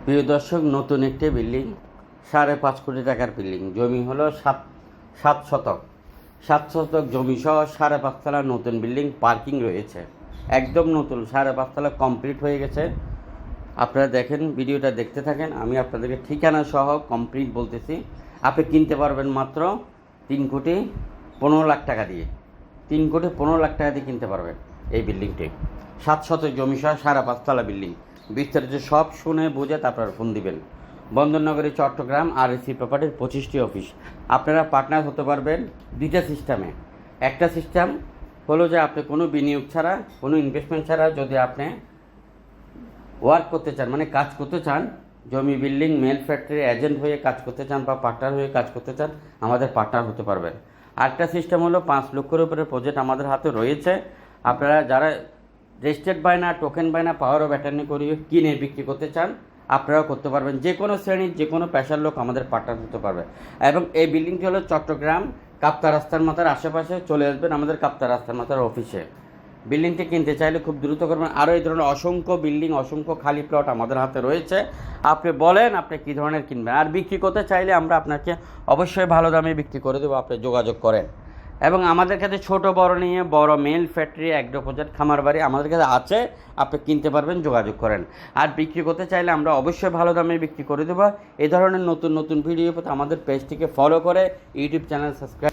প্রিয় দর্শক, নতুন একটি বিল্ডিং, 5.5 কোটি টাকার বিল্ডিং। জমি হলো সাত শতক। 7 শতক জমি সহ 5.5 তলা নতুন বিল্ডিং, পার্কিং রয়েছে। একদম নতুন, 5.5 তলা কমপ্লিট হয়ে গেছে। আপনারা দেখেন, ভিডিওটা দেখতে থাকেন। আমি আপনাদেরকে ঠিকানা সহ কমপ্লিট বলতেছি। আপনি কিনতে পারবেন মাত্র 3,15,00,000 টাকা দিয়ে। 3,15,00,000 টাকা দিয়ে কিনতে পারবেন এই বিল্ডিংটি। 7 শতক জমি সহ 5.5 তলা বিল্ডিং। বিস্তারিত সব শুনে বুঝে তারপর ফোন দিবেন। বন্দরনগরী, চট্টগ্রাম, RSC প্রপার্টির 25টি অফিস। আপনারা পার্টনার হতে পারবেন দুইটা সিস্টেমে। একটা সিস্টেম হলো যে আপনি কোনো বিনিয়োগ ছাড়া, কোনো ইনভেস্টমেন্ট ছাড়া যদি আপনি ওয়ার্ক করতে চান, মানে কাজ করতে চান, জমি, বিল্ডিং, মেল ফ্যাক্টরি এজেন্ট হয়ে কাজ করতে চান বা পার্টনার হয়ে কাজ করতে চান, আমাদের পার্টনার হতে পারবেন। আরেকটা সিস্টেম হলো 5 লক্ষের উপরে প্রজেক্ট আমাদের হাতে রয়েছে। আপনারা যারা রেজিস্টার্ড বায়না, টোকেন বায়না, পাওয়ার অফ অ্যাটর্নি করিয়ে কিনে বিক্রি করতে চান, আপনারাও করতে পারবেন। যে কোনো শ্রেণীর, যে কোনো পেশার লোক আমাদের পার্টনার হতে পারবে। এবং এই বিল্ডিংটি হলো চট্টগ্রাম কাপ্তা রাস্তার মাথার আশেপাশে। চলে আসবেন আমাদের কাপ্তা রাস্তার মাথার অফিসে। বিল্ডিংটি কিনতে চাইলে খুব দ্রুত করবেন। আরও এই ধরনের অসংখ্য বিল্ডিং, অসংখ্য খালি প্লট আমাদের হাতে রয়েছে। আপনি বলেন আপনি কী ধরনের কিনবেন। আর বিক্রি করতে চাইলে আমরা আপনাকে অবশ্যই ভালো দামে বিক্রি করে দেবো, আপনি যোগাযোগ করেন। এবং আমাদের কাছে ছোট বড় নিয়ে বড় মেল ফ্যাক্টরি, অ্যাগ্রো প্রজেক্ট, খামার বাড়ি আমাদের কাছে আছে। আপনি কিনতে পারবেন, যোগাযোগ করেন। আর বিক্রি করতে চাইলে আমরা অবশ্যই ভালো দামে বিক্রি করে দেবো। এই ধরনের নতুন নতুন ভিডিও পেতে আমাদের পেজটিকে ফলো করে ইউটিউব চ্যানেল সাবস্ক্রাইব